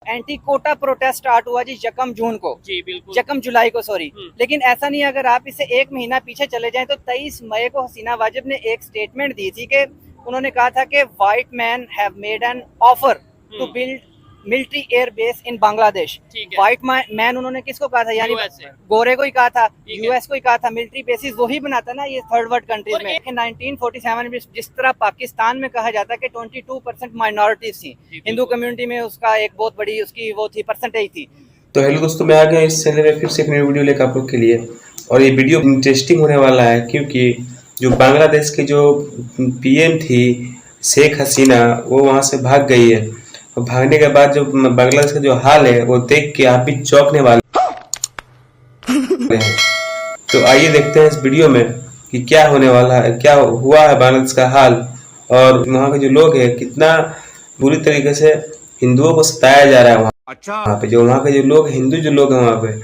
Anti Kota protest start हुआ जी यकम जून को, जी बिल्कुल, यकम जुलाई को सॉरी। लेकिन ऐसा नहीं, अगर आप इसे एक महीना पीछे चले जाएं तो 23 मई को हसीना वाजिब ने एक स्टेटमेंट दी थी कि उन्होंने कहा था कि white man have made an offer to build military air base in Bangladesh. White man उन्होंने किसको कहा था, यानी गोरे को ही कहा था, यूएस को ही कहा था। मिलिट्री बेसिस वही बनाता ना ये थर्ड वर्ल्ड कंट्रीज में। 1947 में जिस तरह पाकिस्तान में कहा जाता है कि 22% माइनॉरिटीज थी, हिंदू कम्युनिटी में उसका एक बहुत बड़ी उसकी वो थी परसेंटेज थी। तो हेलो दोस्तों, मैं आ गया इस चैनल में फिर से एक नई वीडियो लेकर आप लोग के लिए। और ये वीडियो इंटरेस्टिंग होने वाला है क्योंकि जो बांग्लादेश के जो पीएम थी शेख हसीना, वो वहाँ से भाग गई है। और भागने के बाद जो बांग्लादेश का जो हाल है वो देख के आप भी चौंकने वाले हैं। तो आइए देखते हैं इस वीडियो में कि क्या होने वाला है, क्या हुआ है बांग्लादेश का हाल, और वहाँ के जो लोग हैं कितना बुरी तरीके से हिंदुओं को सताया जा रहा है वहाँ पे। जो वहाँ के जो लोग हिंदू जो लोग हैं वहाँ पे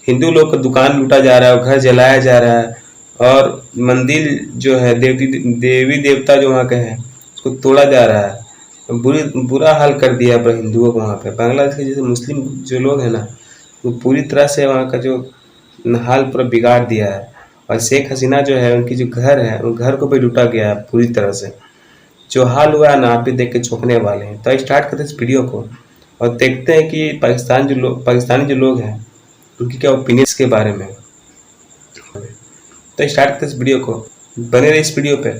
हिंदू लोग का दुकान लूटा जा रहा है, घर जलाया जा रहा है, और मंदिर जो है देवी देवता जो वहाँ के हैं उसको तोड़ा जा रहा है। बुरा हाल कर दिया पर हिंदुओं को वहाँ पे। बांग्लादेश के जैसे मुस्लिम जो लोग हैं ना, वो पूरी तरह से वहाँ का जो हाल पूरा बिगाड़ दिया है। और शेख हसीना जो है उनकी जो घर है उन घर को भी लूटा गया है पूरी तरह से। जो हाल हुआ है ना, आप भी देख के चौंकने वाले हैं। तो स्टार्ट करते हैं इस वीडियो को और देखते हैं कि पाकिस्तानी जो लोग हैं उनकी क्या ओपिनियन इसके बारे में। तो स्टार्ट करते हैं इस वीडियो को, बने रहे इस वीडियो पे।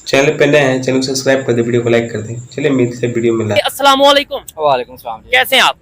चैनल पे नए हैं, चैनल को सब्सक्राइब कर दे, वीडियो को लाइक कर दें। चलिए मिलते हैं वीडियो में। अस्सलाम वालेकुम। वालेकुम सलाम। कैसे हैं आप?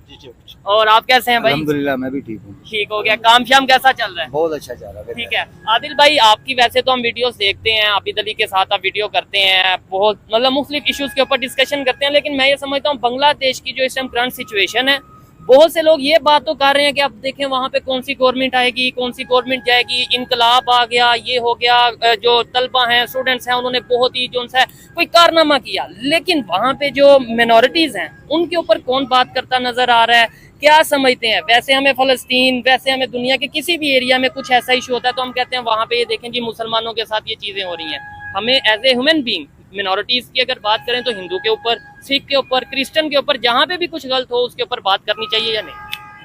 और आप कैसे हैं भाई? अल्हम्दुलिल्लाह मैं भी ठीक हूँ। ठीक हो गया, काम शाम कैसा चल रहा है? बहुत अच्छा चल रहा है। ठीक है आदिल भाई, आपकी वैसे तो हम वीडियोस देखते हैं, आबिद अली के साथ आप वीडियो करते हैं, बहुत मतलब मुख्तलिफ इश्यूज के ऊपर डिस्कशन करते हैं। लेकिन मैं ये समझता हूँ बांग्लादेश की जो इस टाइम करंट सिचुएशन है, बहुत से लोग ये बात तो कर रहे हैं कि अब देखें वहाँ पे कौन सी गवर्नमेंट आएगी, कौन सी गवर्नमेंट जाएगी, इनकलाब आ गया, ये हो गया, जो तलबा हैं स्टूडेंट्स हैं उन्होंने बहुत ही जो है कोई कारनामा किया। लेकिन वहाँ पे जो मिनॉरिटीज हैं उनके ऊपर कौन बात करता नजर आ रहा है? क्या समझते हैं? वैसे हमें फलस्तीन, वैसे हमें दुनिया के किसी भी एरिया में कुछ ऐसा इशू होता है तो हम कहते हैं वहाँ पे ये देखें जी मुसलमानों के साथ ये चीजें हो रही हैं। हमें एज ए ह्यूमन बीइंग मिनॉरिटीज की अगर बात करें तो हिंदू के ऊपर, सिख के ऊपर, क्रिश्चियन के ऊपर, जहाँ पे भी कुछ गलत हो उसके ऊपर बात करनी चाहिए या नहीं?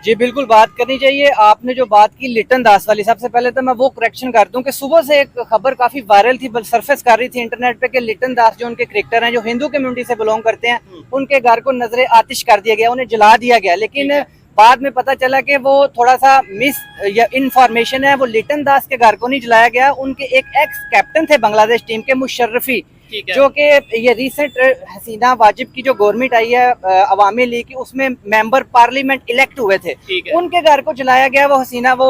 जी बिल्कुल बात करनी चाहिए। आपने जो बात की लिटन दास वाली, सबसे पहले तो मैं वो करेक्शन कर दूं कि सुबह से एक खबर काफी वायरल थी, सरफेस कर रही थी इंटरनेट पे कि लिटन दास जो उनके क्रिकेटर हैं जो हिंदू कम्युनिटी से बिलोंग करते हैं, उनके घर को नजरे आतिश कर दिया गया, उन्हें जला दिया गया। लेकिन बाद में पता चला कि वो थोड़ा सा मिस या इन्फॉर्मेशन है, वो लिटन दास के घर को नहीं जलाया गया, उनके एक एक्स कैप्टन थे बांग्लादेश टीम के मुशर्रफी, जो कि ये रिसेंट हसीना वाजिब की जो गवर्नमेंट आई है अवामी लीग की, उसमें मेंबर पार्लियामेंट इलेक्ट हुए थे, उनके घर को जलाया गया। वो हसीना वो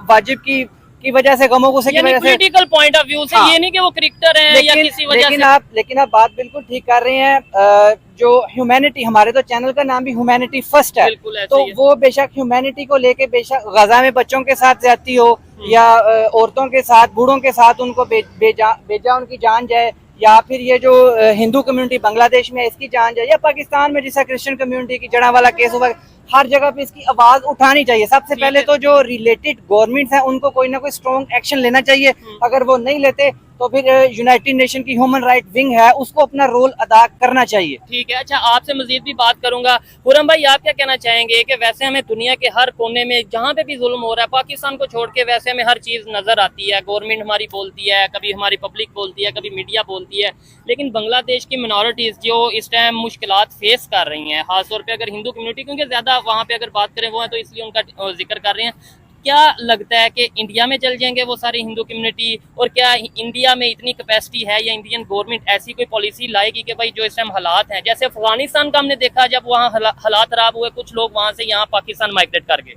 वाजिब की वजह से, गमो गुस्से की वजह से, पॉलिटिकल पॉइंट ऑफ व्यू से। हाँ, ये नहीं कि वो क्रिकेटर हैं या किसी वजह से। लेकिन आप बात बिल्कुल ठीक कर रहे हैं। जो ह्यूमैनिटी, हमारे तो चैनल का नाम भी ह्यूमैनिटी फर्स्ट है, तो वो बेशक ह्यूमैनिटी को लेके, बेशक गजा में बच्चों के साथ ज्यादती हो या औरतों के साथ, बूढ़ों के साथ उनको बेजा उनकी जान जाए, या फिर ये जो हिंदू कम्युनिटी बांग्लादेश में इसकी जान जाए, या पाकिस्तान में जैसा क्रिश्चियन कम्युनिटी की जड़ा वाला केस हुआ, हर जगह पे इसकी आवाज उठानी चाहिए। सबसे पहले तो जो रिलेटेड गवर्नमेंट्स हैं उनको कोई ना कोई स्ट्रॉन्ग एक्शन लेना चाहिए। अगर वो नहीं लेते तो फिर यूनाइटेड नेशन की ह्यूमन राइट विंग है, उसको अपना रोल अदा करना चाहिए। ठीक है, अच्छा आपसे मजीद भी बात करूंगा। हुरम भाई, आप क्या कहना चाहेंगे कि वैसे हमें दुनिया के हर कोने में जहाँ पे भी जुल्म हो रहा है, पाकिस्तान को छोड़ के वैसे हमें हर चीज़ नजर आती है, गवर्नमेंट हमारी बोलती है, कभी हमारी पब्लिक बोलती है, कभी मीडिया बोलती है, लेकिन बांग्लादेश की मिनॉरिटीज़ जो इस टाइम मुश्किलात फेस कर रही हैं, खासतौर पर अगर हिंदू कम्युनिटी, क्योंकि ज़्यादा वहाँ पर अगर बात करें वो है तो इसलिए उनका जिक्र कर रहे हैं, क्या लगता है कि इंडिया में चल जाएंगे वो सारी हिंदू कम्युनिटी? और क्या इंडिया में इतनी कैपेसिटी है या इंडियन गवर्नमेंट ऐसी कोई पॉलिसी लाएगी कि भाई जो इस टाइम हालात हैं, जैसे अफगानिस्तान का हमने देखा जब वहाँ हालात खराब हुए, कुछ लोग वहाँ से यहाँ पाकिस्तान माइग्रेट कर गए।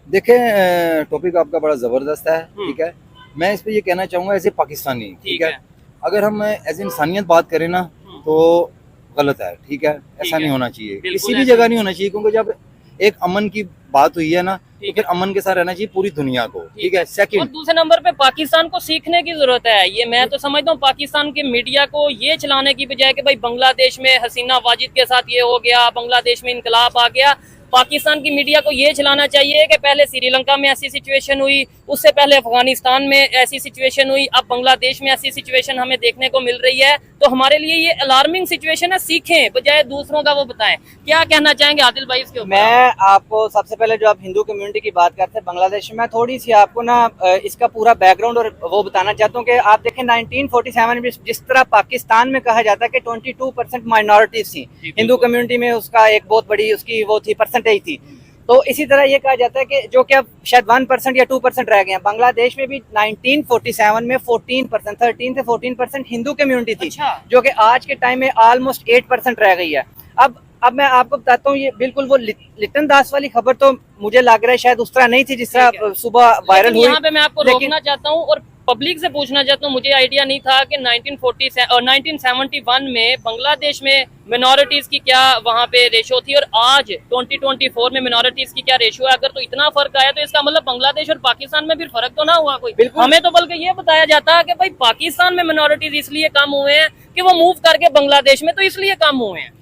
देखें, टॉपिक आपका बड़ा जबरदस्त है। ठीक है, मैं इस पे ये कहना चाहूँगा एज ए पाकिस्तानी, ठीक है, अगर हम एज इंसानियत बात करें ना तो गलत है। ठीक है, ऐसा नहीं होना चाहिए, किसी भी जगह नहीं होना चाहिए, क्योंकि जब एक अमन की बात हुई है ना तो फिर अमन के साथ रहना चाहिए पूरी दुनिया को। ठीक है, सेकंड, और दूसरे नंबर पे पाकिस्तान को सीखने की जरूरत है। ये मैं तो समझता हूँ पाकिस्तान के मीडिया को ये चलाने की बजाय कि भाई बांग्लादेश में हसीना वाजिद के साथ ये हो गया, बांग्लादेश में इनकलाब आ गया, पाकिस्तान की मीडिया को ये चलाना चाहिए कि पहले श्रीलंका में ऐसी सिचुएशन हुई, उससे पहले अफगानिस्तान में ऐसी सिचुएशन हुई, अब बांग्लादेश में ऐसी सिचुएशन हमें देखने को मिल रही है। तो हमारे लिए ये अलार्मिंग सिचुएशन है, सीखें बजाय दूसरों का वो बताएं। क्या कहना चाहेंगे आदिल भाई इसके ऊपर? मैं आपको सबसे पहले जो आप हिंदू कम्युनिटी की बात करते हैं बांग्लादेश में, थोड़ी सी आपको ना इसका पूरा बैकग्राउंड और वो बताना चाहता हूँ कि आप देखें 1947 में जिस तरह पाकिस्तान में कहा जाता है कि 22% माइनॉरिटीज थी हिंदू कम्युनिटी में, उसका एक बहुत बड़ी उसकी वो थी परसेंटेज थी। तो इसी तरह ये कहा जाता है कि जो कि अब शायद 1% या 2% रह गए हैं। बांग्लादेश में भी 1947 में 14%, 13 से 14% हिंदू कम्युनिटी थी। अच्छा। जो कि आज के टाइम में ऑलमोस्ट 8% रह गई है। अब मैं आपको बताता हूँ, ये बिल्कुल वो लिटन दास वाली खबर तो मुझे लग रहा है शायद उस तरह नहीं थी जिस तरह सुबह वायरल हुई। यहाँ पे मैं आपको रोकना चाहता हूँ और पब्लिक से पूछना चाहता हूँ, मुझे आइडिया नहीं था कि 1971 में बांग्लादेश में मिनॉरिटीज की क्या वहाँ पे रेशो थी और आज 2024 में मिनॉरिटीज की क्या रेशो है। अगर तो इतना फर्क आया तो इसका मतलब बांग्लादेश और पाकिस्तान में फिर फर्क तो ना हुआ कोई। हमें तो बल्कि ये बताया जाता है कि भाई पाकिस्तान में मिनॉरिटीज इसलिए कम हुए हैं कि वो मूव करके बांग्लादेश में, तो इसलिए कम हुए हैं।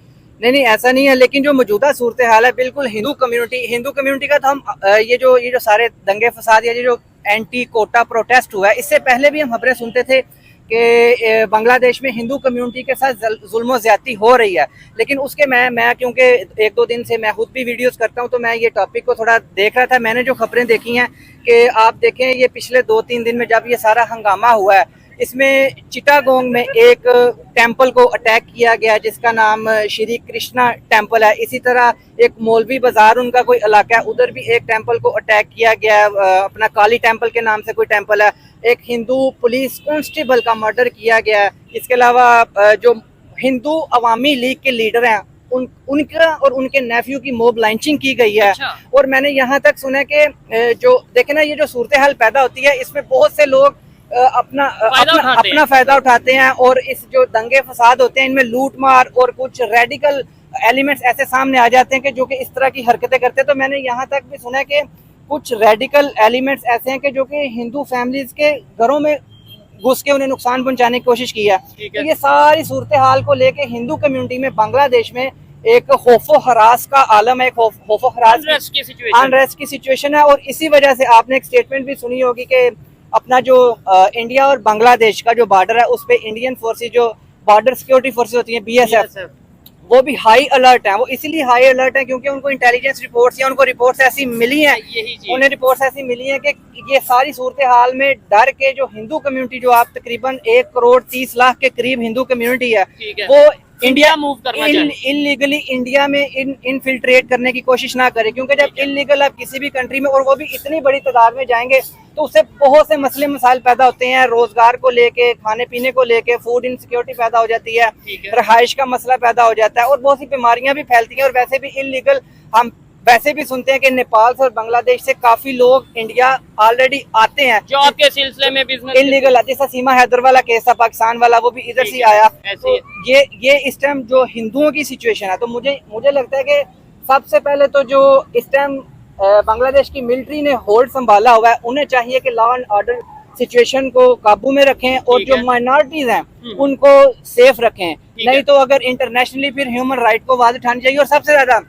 नहीं, ऐसा नहीं है। लेकिन जो मौजूदा सूरत हाल है बिल्कुल हिंदू कम्युनिटी का, तो हम ये जो सारे दंगे फसाद या ये जो एंटी कोटा प्रोटेस्ट हुआ है, इससे पहले भी हम खबरें सुनते थे कि बांग्लादेश में हिंदू कम्युनिटी के साथ जुल्म ज़्यादती हो रही है। लेकिन उसके मैं क्योंकि 1-2 दिन से मैं खुद भी वीडियोस करता हूं, तो मैं ये टॉपिक को थोड़ा देख रहा था। मैंने जो खबरें देखी हैं कि आप देखें ये पिछले 2-3 दिन में जब ये सारा हंगामा हुआ है, इसमें चिटागोंग में एक टेंपल को अटैक किया गया जिसका नाम श्री कृष्णा टेंपल है। इसी तरह एक मौलवी बाजार उनका कोई इलाका है, उधर भी एक टेंपल को अटैक किया गया, अपना काली टेंपल के नाम से कोई टेंपल है। एक हिंदू पुलिस कांस्टेबल का मर्डर किया गया है। इसके अलावा जो हिंदू अवामी लीग के लीडर हैं उनका और उनके नेफ्यू की मॉब लांचिंग की गई है। अच्छा। और मैंने यहाँ तक सुना कि जो देखे ना, ये जो सूरत हाल पैदा होती है इसमें बहुत से लोग अपना फायदा उठाते हैं और इस जो दंगे फसाद होते हैं इनमें लूट मार और कुछ रेडिकल एलिमेंट्स ऐसे सामने आ जाते हैं कि जो कि इस तरह की हरकतें करते हैं। तो मैंने यहाँ तक भी सुना है कि कुछ रेडिकल एलिमेंट्स ऐसे हैं कि जो कि हिंदू फैमिलीज के घरों में घुस के उन्हें नुकसान पहुंचाने की कोशिश की है। तो ये सारी सूरत हाल को लेके हिंदू कम्युनिटी में बांग्लादेश में एक खौफो हरास का आलम है, खौफो हरास अनरेस्ट की सिचुएशन है। और इसी वजह से आपने एक स्टेटमेंट भी सुनी होगी कि अपना जो इंडिया और बांग्लादेश का जो बॉर्डर है उस पे इंडियन फोर्सेस, जो बॉर्डर सिक्योरिटी फोर्सेस होती हैं BSF, वो भी हाई अलर्ट है। वो इसीलिए हाई अलर्ट है क्योंकि उनको इंटेलिजेंस रिपोर्ट्स या उनको रिपोर्ट्स ऐसी मिली हैं, उन्हें रिपोर्ट्स ऐसी मिली हैं कि ये सारी सूरत हाल में डर के जो हिंदू कम्युनिटी, जो आप तकरीबन 1 करोड़ 30 लाख के करीब हिंदू कम्युनिटी है, वो इंडिया मूव करना इलीगली इंडिया में इनफिल्ट्रेट करने की कोशिश ना करे। क्योंकि जब इलीगल आप किसी भी कंट्री में, और वो भी इतनी बड़ी तादाद में जाएंगे, तो उससे बहुत से मसले मसाइल पैदा होते हैं। रोजगार को लेके, खाने पीने को लेके, फूड इनसिक्योरिटी पैदा हो जाती है, रहाइश का मसला पैदा हो जाता है और बहुत सी बीमारियां भी फैलती हैं। और वैसे भी इलीगल, हम वैसे भी सुनते हैं कि नेपाल से और बांग्लादेश से काफी लोग इंडिया ऑलरेडी आते हैं जो आपके सिलसिले में बिजनेस इलीगल है। जैसा सीमा हैदर वाला केस था पाकिस्तान वाला, वो भी इधर से आया। तो ये इस टाइम जो हिंदुओं की सिचुएशन है, तो मुझे लगता है कि सबसे पहले तो जो इस टाइम बांग्लादेश की मिलिट्री ने होल्ड संभाला हुआ है, उन्हें चाहिए कि लॉ एंड ऑर्डर सिचुएशन को काबू में रखें और जो माइनॉरिटीज हैं उनको सेफ रखें। नहीं तो अगर इंटरनेशनली फिर ह्यूमन राइट को आवाज उठानी चाहिए। और सबसे ज्यादा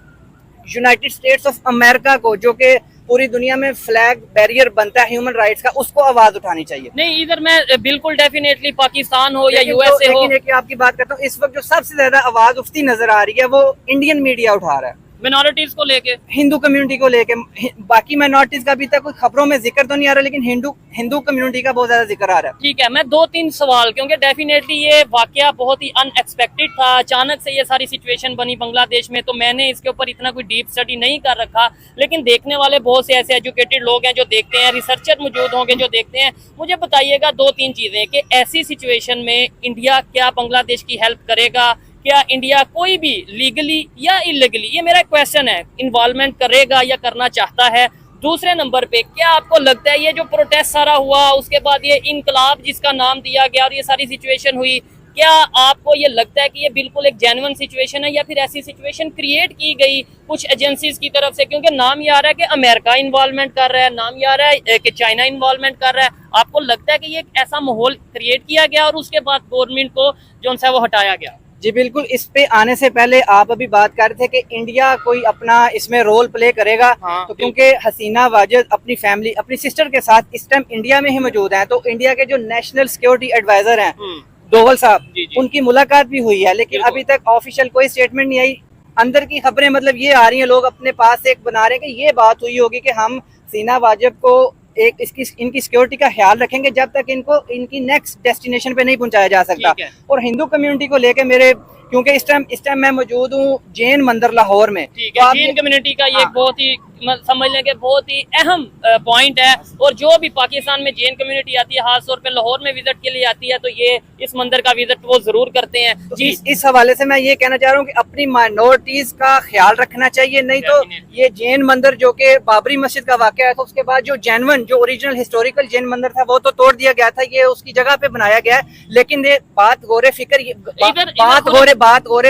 यूनाइटेड स्टेट्स ऑफ अमेरिका को, जो कि पूरी दुनिया में फ्लैग बैरियर बनता है ह्यूमन राइट्स का, उसको आवाज उठानी चाहिए। नहीं, इधर मैं बिल्कुल डेफिनेटली पाकिस्तान हो या USA हो, लेकिन आपकी बात करता हूँ, इस वक्त जो सबसे ज्यादा आवाज उठती नजर आ रही है वो इंडियन मीडिया उठा रहा है, मिनॉरिटीज को लेके, हिंदू कम्युनिटी को लेके। बाकी माइनॉरिटीज का अभी तक कोई खबरों में जिक्र तो नहीं आ रहा, लेकिन हिंदू कम्युनिटी का बहुत ज्यादा जिक्र आ रहा है। ठीक है, मैं 2-3 सवाल, क्योंकि डेफिनेटली ये वाकया बहुत ही अनएक्सपेक्टेड था, अचानक से ये सारी सिचुएशन बनी बांग्लादेश में, तो मैंने इसके ऊपर इतना कोई डीप स्टडी नहीं कर रखा। लेकिन देखने वाले बहुत से ऐसे एजुकेटेड लोग हैं जो देखते हैं, रिसर्चर मौजूद होंगे जो देखते हैं। मुझे बताइएगा 2-3 चीजें कि ऐसी सिचुएशन में इंडिया क्या बांग्लादेश की हेल्प करेगा? क्या इंडिया कोई भी लीगली या इलीगली, ये मेरा क्वेश्चन है, इन्वॉल्वमेंट करेगा या करना चाहता है? दूसरे नंबर पे, क्या आपको लगता है ये जो प्रोटेस्ट सारा हुआ, उसके बाद ये इनकलाब जिसका नाम दिया गया और ये सारी सिचुएशन हुई, क्या आपको ये लगता है कि ये बिल्कुल एक जेन्युइन सिचुएशन है या फिर ऐसी सिचुएशन क्रिएट की गई कुछ एजेंसीज की तरफ से? क्योंकि नाम ये आ रहा है कि अमेरिका इन्वॉल्वमेंट कर रहा है, नाम ये आ रहा है कि चाइना इन्वॉल्वमेंट कर रहा है। आपको लगता है कि ये एक ऐसा माहौल क्रिएट किया गया और उसके बाद गवर्नमेंट को जो है वो हटाया गया? जी बिल्कुल, इस पे आने से पहले आप अभी बात कर रहे थे कि इंडिया कोई अपना इसमें रोल प्ले करेगा। हाँ, तो क्योंकि हसीना वाजिद अपनी फैमिली अपनी सिस्टर के साथ इस टाइम इंडिया में ही मौजूद हैं, तो इंडिया के जो नेशनल सिक्योरिटी एडवाइजर हैं डोवल साहब, जी, जी। उनकी मुलाकात भी हुई है, लेकिन बिल्कुल। अभी तक ऑफिशियल कोई स्टेटमेंट नहीं आई। अंदर की खबरें मतलब ये आ रही हैं, लोग अपने पास एक बना रहे हैं कि ये बात हुई होगी कि हम हसीना वाजिद को एक इनकी सिक्योरिटी का ख्याल रखेंगे जब तक इनको इनकी नेक्स्ट डेस्टिनेशन पे नहीं पहुंचाया जा सकता। ठीक है। और हिंदू कम्युनिटी को लेके मेरे, क्योंकि इस टाइम मैं मौजूद हूँ जैन मंदिर लाहौर में, ठीक तो है, आप जैन ये- कम्युनिटी का ये हाँ। एक बहुत ही समझ लें कि बहुत ही अहम पॉइंट है। और जो भी पाकिस्तान में जैन कम्युनिटी आती है, खास तौर पे लाहौर में विजिट के लिए आती है, तो ये इस मंदिर का विजिट वो जरूर करते हैं। तो जी, इस हवाले से मैं ये कहना चाह रहा हूँ कि अपनी माइनॉरिटीज का ख्याल रखना चाहिए, नहीं तो Definitely. ये जैन मंदिर जो कि बाबरी मस्जिद का वाकया है, तो उसके बाद जो जेनवन जो ओरिजिनल हिस्टोरिकल जैन मंदिर था वो तो तोड़ दिया गया था, ये उसकी जगह पे बनाया गया है। लेकिन ये बात गौरे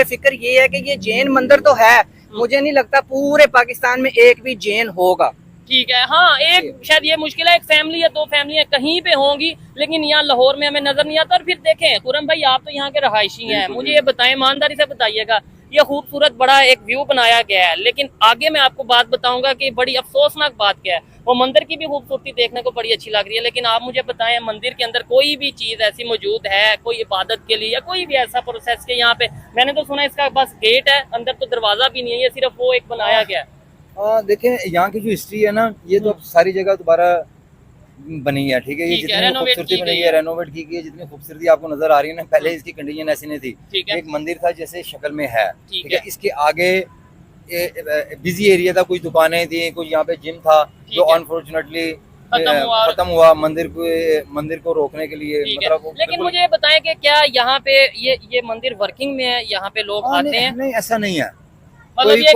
फिक्र ये है कि ये जैन मंदिर तो है, मुझे नहीं लगता पूरे पाकिस्तान में एक भी जैन होगा। ठीक है। हाँ, एक शायद ये मुश्किल है, एक फैमिली या दो फैमिलियां कहीं पे होंगी, लेकिन यहाँ लाहौर में हमें नजर नहीं आता। और फिर देखें खुरम भाई, आप तो यहाँ के रहायशी हैं, मुझे ये बताएं, ईमानदारी से बताइएगा, ये खूबसूरत बड़ा एक व्यू बनाया गया है, लेकिन आगे मैं आपको बात बताऊंगा कि बड़ी अफसोसनाक बात क्या है। वो मंदिर की भी खूबसूरती देखने को बड़ी अच्छी लग रही है, लेकिन आप मुझे बताएं मंदिर के अंदर कोई भी चीज ऐसी मौजूद है, कोई इबादत के लिए या कोई भी ऐसा प्रोसेस के यहाँ पे? मैंने तो सुना इसका बस गेट है, अंदर तो दरवाजा भी नहीं है, ये सिर्फ वो एक बनाया गया है। देखें यहाँ की जो हिस्ट्री है ना, ये तो अब सारी जगह दोबारा बनी है, ठीक है। ये ठीक है, जितनी रेनोवेट खूबसूरती की बनी गई है, है। रेनोवेट की गई है, जितनी खूबसूरती आपको नजर आ रही है ना, पहले इसकी कंडीशन ऐसी नहीं थी। ठीक है। एक मंदिर था जैसे शक्ल में है, ठीक ठीक है। है। इसके आगे बिजी एरिया था, कुछ दुकानें थी, कुछ यहाँ पे जिम था, ठीक जो है। अनफॉर्चुनेटली खत्म खत्म हुआ मंदिर को रोकने के लिए। ठीक है। मतलब लेकिन मुझे ये बताएं कि क्या यहाँ पे ये मंदिर वर्किंग में है, यहाँ पे लोग आते हैं? नहीं, ऐसा नहीं है। मतलब ये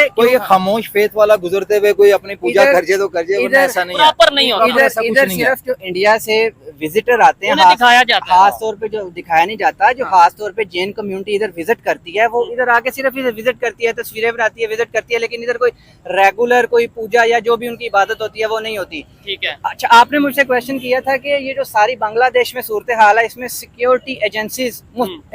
कोई एक खामोश फेथ वाला गुजरते हुए कोई अपनी पूजा इधर- कर जाए तो कर जाए, वरना इधर ऐसा नहीं है। प्रॉपर नहीं होता। इधर ऐसा कुछ इधर नहीं है। सिर्फ जो इंडिया से विजिटर आते हैं, उन्हें दिखाया जाता है। खास तौर पे जो दिखाया नहीं जाता, जो खास तौर पे जैन कम्युनिटी इधर विजिट करती है, वो इधर आके सिर्फ इधर विजिट करती है, तस्वीरें बनाती है, विजिट करती है, लेकिन इधर कोई रेगुलर कोई पूजा या जो भी उनकी इबादत होती है वो नहीं होती। ठीक है। अच्छा, आपने मुझसे क्वेश्चन किया था कि ये जो सारी बांग्लादेश में सूरत हाल है, इसमें सिक्योरिटी एजेंसीज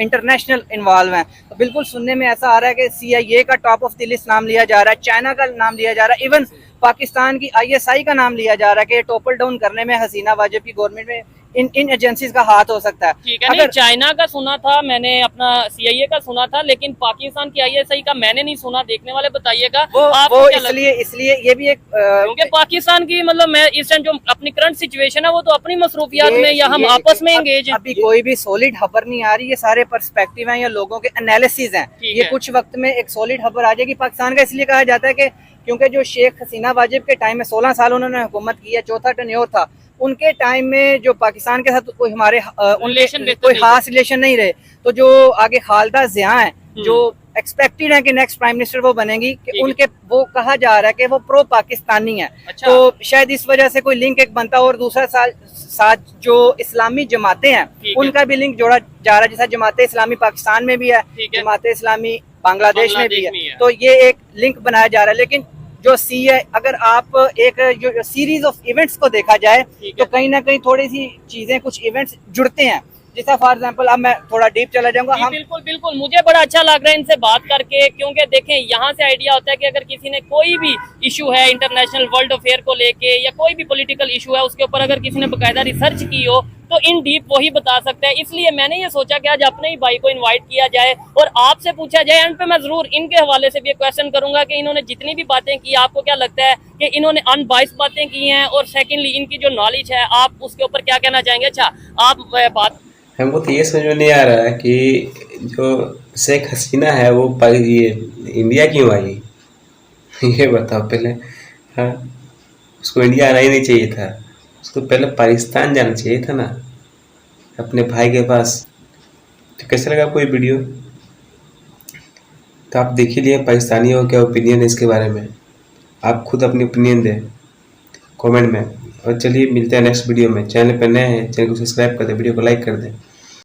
इंटरनेशनल इन्वॉल्व हैं। तो बिल्कुल सुनने में ऐसा आ रहा है कि CIA का टॉप ऑफ द लिस्ट नाम लिया जा रहा है, चाइना का नाम लिया जा रहा है, इवन पाकिस्तान की ISI का नाम लिया जा रहा है कि टोपल डाउन करने में हसीना वाजिद की गवर्नमेंट में इन एजेंसीज का हाथ हो सकता है। ठीक है। नहीं, चाइना का सुना था मैंने, अपना CIA का सुना था, लेकिन पाकिस्तान की ISI का मैंने नहीं सुना। देखने वाले बताइएगा। वो आपको क्या लगता है? इसलिए ये भी एक क्योंकि पाकिस्तान की मतलब मैं इस टाइम जो अपनी करंट सिचुएशन है वो तो अपनी मसरूफियात में या हम आपस में एंगेज हैं। अभी कोई भी सॉलिड खबर नहीं आ रही, ये सारे पर्सपेक्टिव हैं या लोगों के एनालिसिस हैं। ठीक ये है। कुछ वक्त में एक सॉलिड खबर आ जाएगी पाकिस्तान का। इसलिए कहा जाता है कि क्योंकि जो शेख हसीना वाजिद के टाइम में 16 साल उन्होंने हुकूमत की है, चौथा टर्न्योर था, उनके टाइम में जो पाकिस्तान के साथ कोई हमारे रिलेशन बेहतर कोई नहीं खास रिलेशन नहीं रहे, तो जो आगे खालदा जिया हैं, जो एक्सपेक्टेड है कि नेक्स्ट प्राइम मिनिस्टर वो बनेंगी, कि उनके वो कहा जा रहा है कि वो प्रो पाकिस्तानी है। अच्छा। तो शायद इस वजह से कोई लिंक एक बनता हो। और दूसरा साथ जो इस्लामी जमातें हैं है। उनका भी लिंक जोड़ा जा रहा है, जैसा जमाते इस्लामी पाकिस्तान में भी है, ठीक है। जमाते इस्लामी बांग्लादेश में भी बांग्लादेश में है, है। तो ये एक लिंक बनाया जा रहा है। लेकिन जो CIA, अगर आप एक जो सीरीज ऑफ इवेंट्स को देखा जाए, ठीक तो है। कहीं ना कहीं थोड़ी सी चीजें, कुछ इवेंट्स जुड़ते हैं। जैसा फॉर एग्जांपल, अब मैं थोड़ा डीप चला जाऊंगा। जी, हम बिल्कुल बिल्कुल, मुझे बड़ा अच्छा लग रहा है इनसे बात करके, क्योंकि देखें यहाँ से आइडिया होता है कि अगर किसी ने कोई भी इशू है इंटरनेशनल वर्ल्ड अफेयर को लेके या कोई भी पॉलिटिकल इशू है, उसके ऊपर अगर किसी ने बाकायदा रिसर्च की हो तो इन डीप वही बता सकता है। इसलिए मैंने ये सोचा कि आज अपने ही भाई को इनवाइट किया जाए और आपसे पूछा जाए। एंड पे मैं जरूर इनके हवाले से भी एक क्वेश्चन करूंगा कि इन्होंने जितनी भी बातें की, आपको क्या लगता है कि इन्होंने अनबाइस्ड बातें की हैं? और सेकेंडली, इनकी जो नॉलेज है, आप उसके ऊपर क्या कहना चाहेंगे? अच्छा, आप बात हमको तो ये समझ में नहीं आ रहा है कि जो शेख हसीना है वो ये इंडिया क्यों आई। ये बताओ पहले। हाँ, उसको इंडिया आना ही नहीं चाहिए था, उसको पहले पाकिस्तान जाना चाहिए था ना, अपने भाई के पास। तो कैसा लगा आपको ये वीडियो? तो आप देख ही लिए पाकिस्तानियों का क्या ओपिनियन है इसके बारे में। आप खुद अपनी ओपिनियन दें कमेंट में। और चलिए मिलते हैं नेक्स्ट वीडियो में। चैनल पर नए हैं, चैनल को सब्सक्राइब कर दें, वीडियो को लाइक कर दें।